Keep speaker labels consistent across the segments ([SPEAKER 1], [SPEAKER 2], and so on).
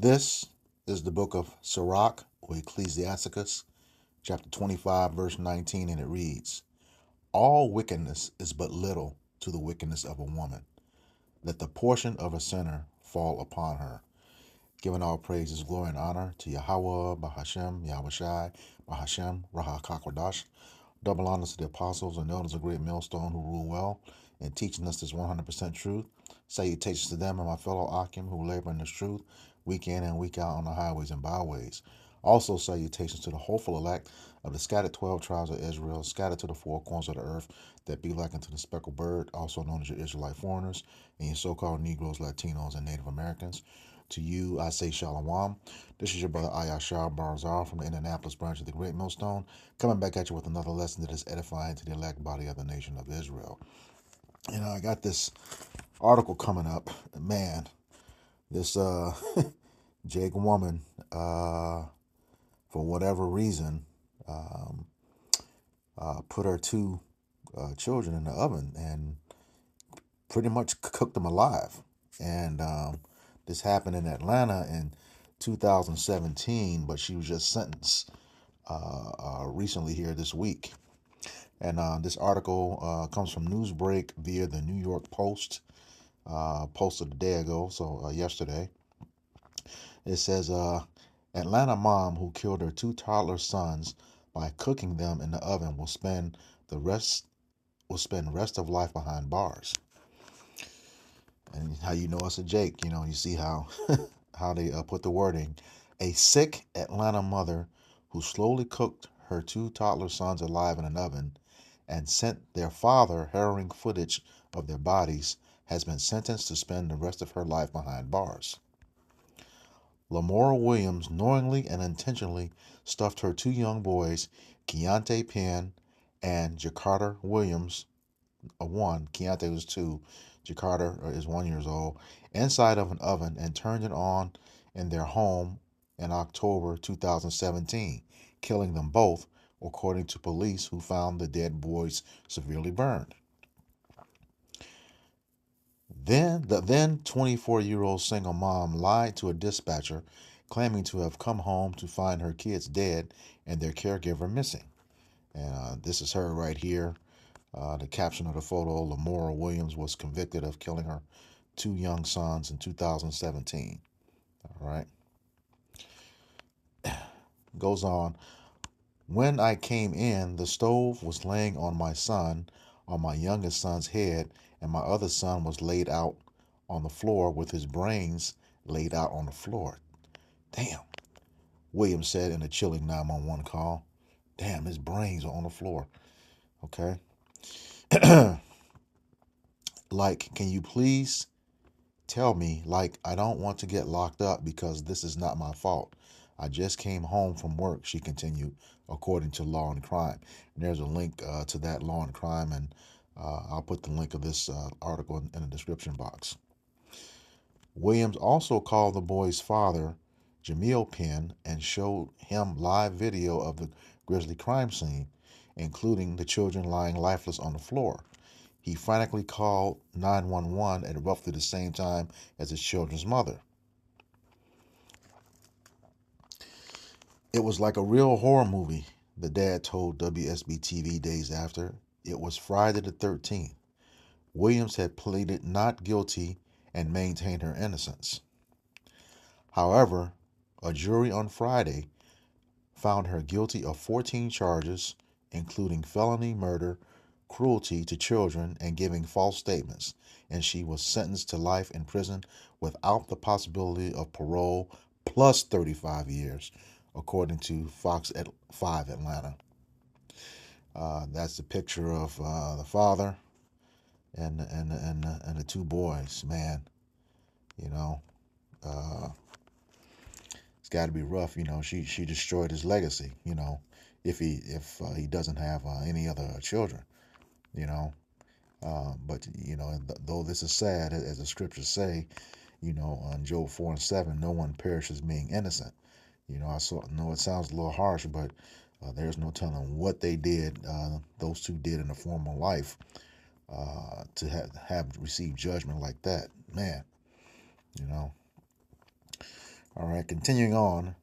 [SPEAKER 1] This is the book of Sirach or Ecclesiasticus, chapter 25, verse 19, and it reads, All wickedness is but little to the wickedness of a woman. Let the portion of a sinner fall upon her. Giving all praises, glory, and honor to Yahweh, Bahashem, Yahushai, Bahashem, Raha Kakwadash. Double honors to the apostles and elders of great millstone who rule well and teaching us this 100% truth. Salutations to them and my fellow Akim who labor in this truth week in and week out on the highways and byways. Also salutations to the hopeful elect of the scattered 12 tribes of Israel, scattered to the four corners of the earth, that be like unto the speckled bird, also known as your Israelite foreigners, and your so-called Negroes, Latinos, and Native Americans. To you, I say Shalom. This is your brother Ayashar Barzar from the Indianapolis branch of the Great Millstone, coming back at you with another lesson that is edifying to the elect body of the nation of Israel. I got this article coming up. Man, this Jake woman, for whatever reason, um, put her two children in the oven and pretty much cooked them alive. And this happened in Atlanta in 2017, but she was just sentenced recently here this week. And this article comes from Newsbreak via the New York Post, posted a day ago, so yesterday. It says, Atlanta mom who killed her two toddler sons by cooking them in the oven will spend rest of life behind bars. And how you know it's a Jake, you see how how they put the wording. A sick Atlanta mother who slowly cooked her two toddler sons alive in an oven and sent their father harrowing footage of their bodies has been sentenced to spend the rest of her life behind bars. Lamora Williams knowingly and intentionally stuffed her two young boys, Keontae Penn and Jakarta Williams, one, Keontae was two, Jakarta is 1 year old, inside of an oven and turned it on in their home in October 2017, killing them both, according to police who found the dead boys severely burned. Then the then 24-year-old single mom lied to a dispatcher, claiming to have come home to find her kids dead and their caregiver missing. And this is her right here. The caption of the photo, Lamora Williams was convicted of killing her two young sons in 2017. All right. Goes on. When I came in, the stove was laying on my youngest son's head, and my other son was laid out on the floor with his brains laid out on the floor. Damn, Williams said in a chilling 911 call. Damn, his brains are on the floor. Okay. Like, can you please tell me, like, I don't want to get locked up because this is not my fault. I just came home from work, she continued, according to Law and Crime. And there's a link to that Law and Crime, and I'll put the link of this article in the description box. Williams also called the boy's father, Jamil Penn, and showed him live video of the grisly crime scene, including the children lying lifeless on the floor. He frantically called 911 at roughly the same time as his children's mother. It was like a real horror movie, the dad told WSB TV days after. It was Friday the 13th. Williams had pleaded not guilty and maintained her innocence. However, a jury on Friday found her guilty of 14 charges, including felony murder, cruelty to children, and giving false statements, and she was sentenced to life in prison without the possibility of parole plus 35 years, according to Fox 5 Atlanta. That's the picture of the father and the two boys. Man, you know, uh, it's got to be rough. She destroyed his legacy. If he doesn't have any other children. You know, but though this is sad, as the scriptures say, on Job 4:7, no one perishes being innocent. I know it sounds a little harsh, but there's no telling what they did. Those two did in a former life to have received judgment like that. Man, you know. All right, continuing on.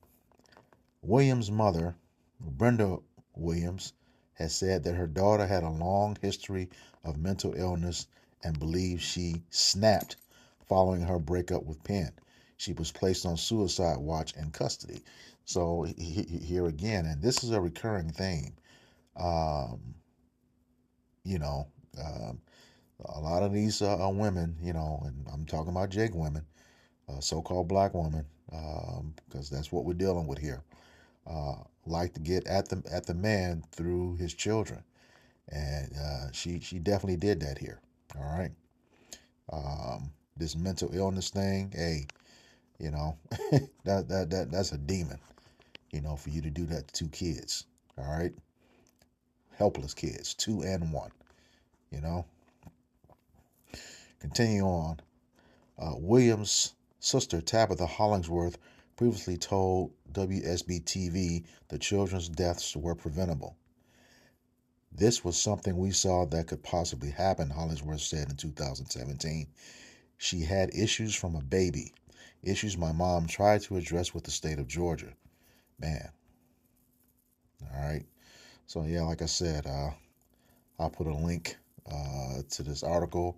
[SPEAKER 1] Williams' mother, Brenda Williams, has said that her daughter had a long history of mental illness and believes she snapped following her breakup with Penn. She was placed on suicide watch in custody. So here again, and this is a recurring theme. Um, you know, um, a lot of these women, and I'm talking about Jake women, so-called black women, because that's what we're dealing with here. Like to get at the man through his children, and she definitely did that here. All right, this mental illness thing, hey, you know, that's a demon. For you to do that to two kids. All right, helpless kids, 2 and 1. You know, continue on. Williams' sister Tabitha Hollingsworth previously told WSB TV the children's deaths were preventable. This was something we saw that could possibly happen, Hollingsworth said in 2017. She had issues from a baby, issues my mom tried to address with the state of Georgia. Man, all right. So, yeah, like I said, I'll put a link to this article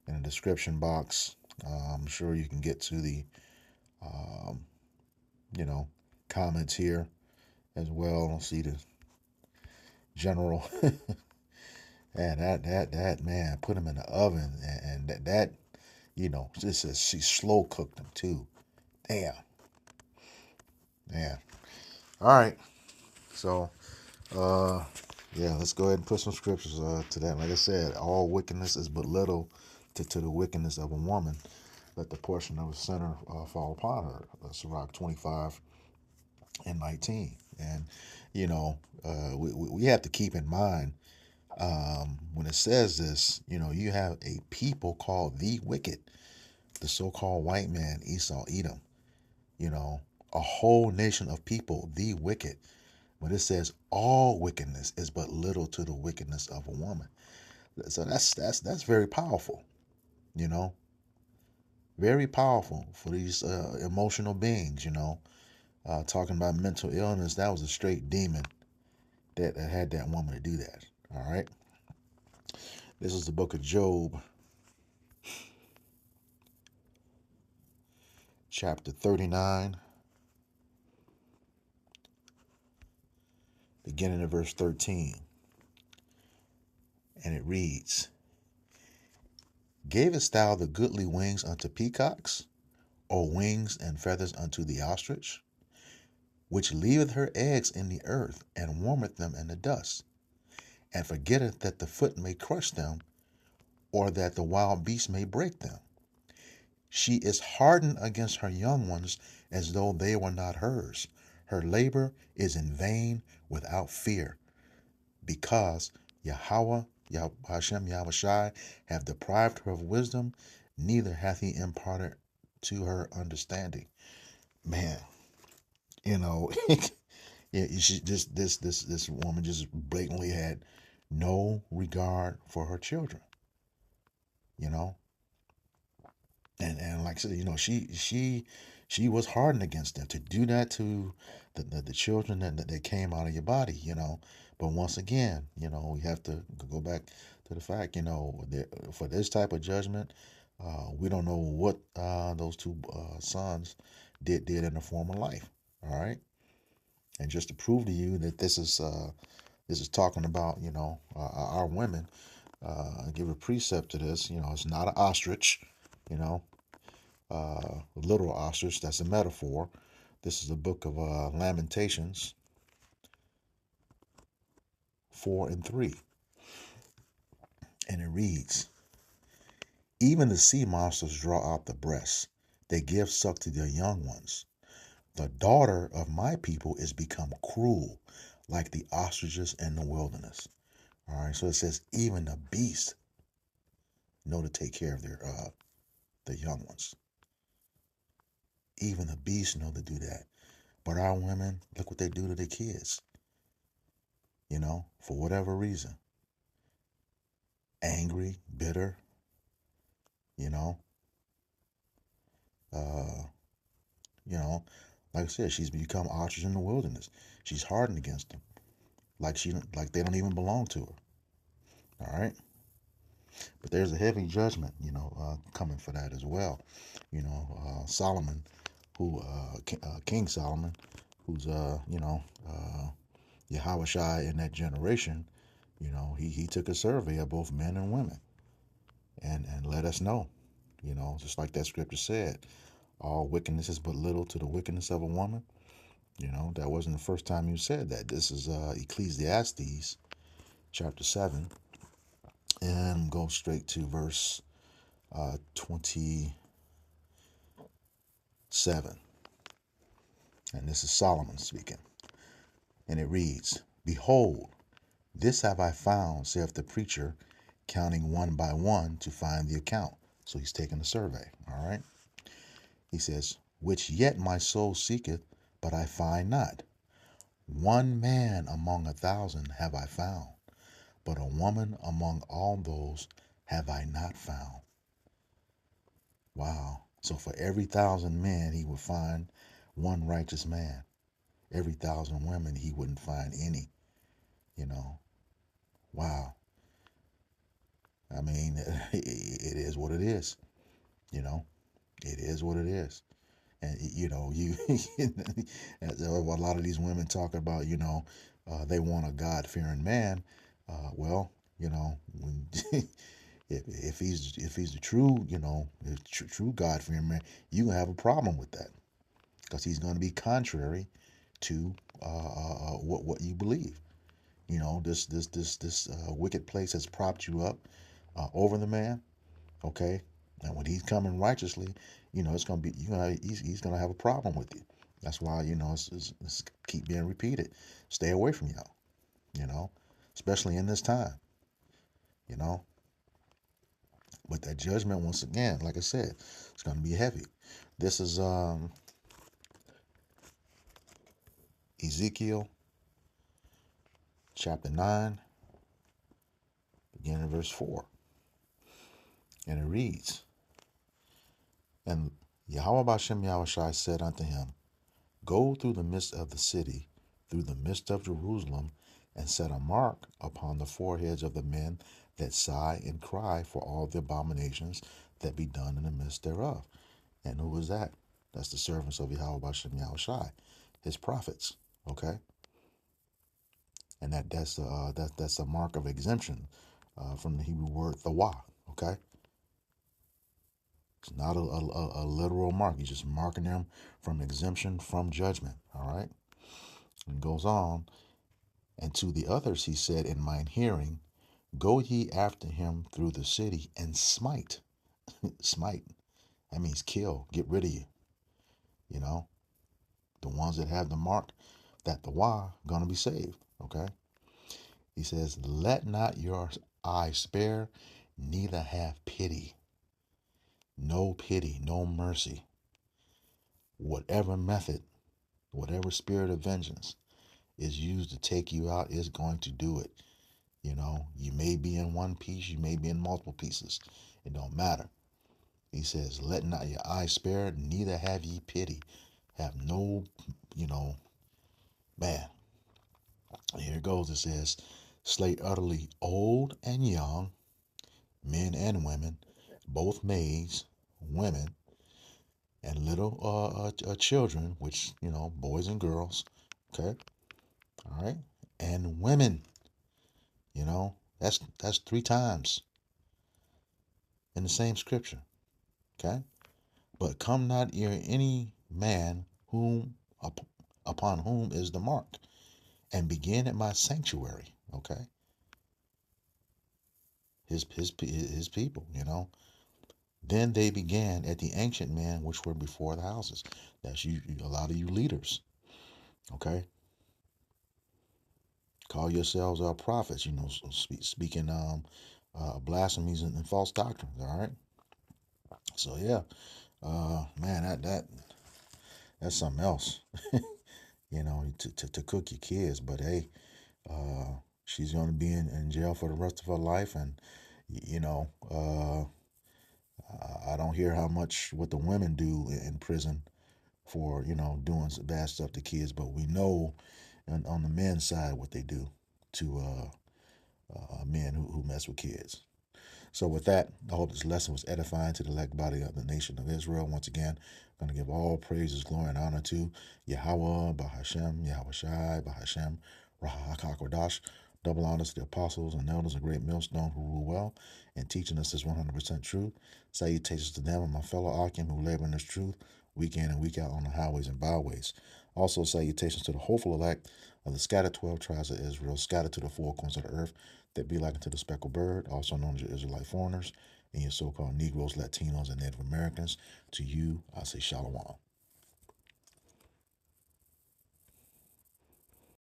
[SPEAKER 1] in the description box. I'm sure you can get to the, um, you know, comments here as well. See the general. And that man put him in the oven, and that this says she slow cooked him too. Damn. Yeah. All right. So, uh, yeah, let's go ahead and put some scriptures to that. Like I said, all wickedness is but little to the wickedness of a woman. Let the portion of a sinner fall upon her. Sirach 25:19. And, we have to keep in mind when it says this, you have a people called the wicked, the so-called white man, Esau, Edom, you know, a whole nation of people, the wicked. When it says all wickedness is but little to the wickedness of a woman. So that's very powerful, you know, very powerful for these emotional beings, talking about mental illness. That was a straight demon that had that woman to do that. All right. This is the book of Job, chapter 39, beginning at verse 13. And it reads, Gavest thou the goodly wings unto peacocks, or wings and feathers unto the ostrich, which leaveth her eggs in the earth, and warmeth them in the dust, and forgetteth that the foot may crush them, or that the wild beast may break them? She is hardened against her young ones, as though they were not hers. Her labor is in vain without fear, because Yahweh, Hashem Yahushai, have deprived her of wisdom, neither hath he imparted to her understanding. Man, you know, yeah, this woman just blatantly had no regard for her children, you know, and like I said, she was hardened against them to do that to the children that came out of your body, But once again, we have to go back to the fact, for this type of judgment, we don't know what those two sons did in the former life. All right, and just to prove to you that this is talking about our women. Give a precept to this. It's not an ostrich. You know, literal ostrich. That's a metaphor. This is the book of Lamentations 4:3, and it reads, Even the sea monsters draw out the breasts. They give suck to their young ones. The daughter of my people is become cruel, like the ostriches in the wilderness. All right, so it says even the beasts know to take care of their young ones. Even the beasts know to do that. But our women, look what they do to their kids, for whatever reason. Angry, bitter, you know, uh, You know, like I said, she's become ostrich in the wilderness. She's hardened against them, like they don't even belong to her. All right, but there's a heavy judgment, coming for that as well. Solomon, King Solomon, who's Yahushua in that generation. He took a survey of both men and women, and let us know. Just like that scripture said, all wickedness is but little to the wickedness of a woman. That wasn't the first time you said that. This is Ecclesiastes chapter 7, and go straight to verse 27. And this is Solomon speaking. And it reads, "Behold, this have I found, saith the preacher, counting one by one to find the account." So he's taking a survey, all right? He says, "Which yet my soul seeketh, but I find not. One man among 1,000 have I found, but a woman among all those have I not found." Wow. So for every 1,000 men, he would find one righteous man. Every 1,000 women, he wouldn't find any, you know. Wow. I mean, it is what it is, you know. It is what it is. And, a lot of these women talk about, they want a God-fearing man. Well, when if he's the true, true God-fearing man, you have a problem with that because he's going to be contrary to what you believe. This wicked place has propped you up over the man. Okay, and when he's coming righteously, it's gonna be he's gonna have a problem with you. That's why it's keep being repeated. Stay away from y'all. You know, especially in this time. You know, but that judgment once again, like I said, it's gonna be heavy. This is Ezekiel chapter 9, beginning in verse 4, and it reads, "And Yahweh Bashem Yahushai said unto him, Go through the midst of the city, through the midst of Jerusalem, and set a mark upon the foreheads of the men that sigh and cry for all the abominations that be done in the midst thereof." And who is that? That's the servants of Yahweh Bashem Yahushai, his prophets. Okay, and that's a mark of exemption from the Hebrew word thawah. Okay, it's not a literal mark. He's just marking them from exemption from judgment. All right, and goes on. "And to the others he said in mine hearing, Go ye after him through the city and smite." Smite. That means kill, get rid of you. You know, the ones that have the mark, that the wah, gonna be saved. Okay. He says, "Let not your eye spare, neither have pity." No pity, no mercy. Whatever method, whatever spirit of vengeance is used to take you out is going to do it. You may be in one piece, you may be in multiple pieces. It don't matter. He says, "Let not your eye spare, neither have ye pity." Have no, you know, man. Here it goes. It says, "Slay utterly old and young, men and women, both maids, women, and little children," which, boys and girls. Okay. All right. And women, that's three times in the same scripture. Okay. "But come not near any man upon whom is the mark, and begin at my sanctuary." Okay, his people. Then they began at the ancient men which were before the houses. That's you. A lot of you leaders. Okay, call yourselves prophets. Speaking blasphemies and false doctrines. All right. So yeah, man, that's something else. To cook your kids, but hey, she's going to be in jail for the rest of her life, and you know, I don't hear how much what the women do in prison. for, doing some bad stuff to kids, but we know on the men's side what they do to men who mess with kids. So with that, I hope this lesson was edifying to the elect body of the nation of Israel. Once again, I'm going to give all praises, glory, and honor to Yahweh, Bahashem, Yahweh Shai, Bahashem, Rahakakodash. Double honors to the apostles and elders of great millstone who rule well and teaching us this 100% truth. Salutations to them and my fellow Akim who labor in this truth week in and week out on the highways and byways. Also, salutations to the hopeful elect of the scattered 12 tribes of Israel, scattered to the four corners of the earth, that be like unto the speckled bird, also known as your Israelite foreigners, and your so-called Negroes, Latinos, and Native Americans. To you, I say Shalom.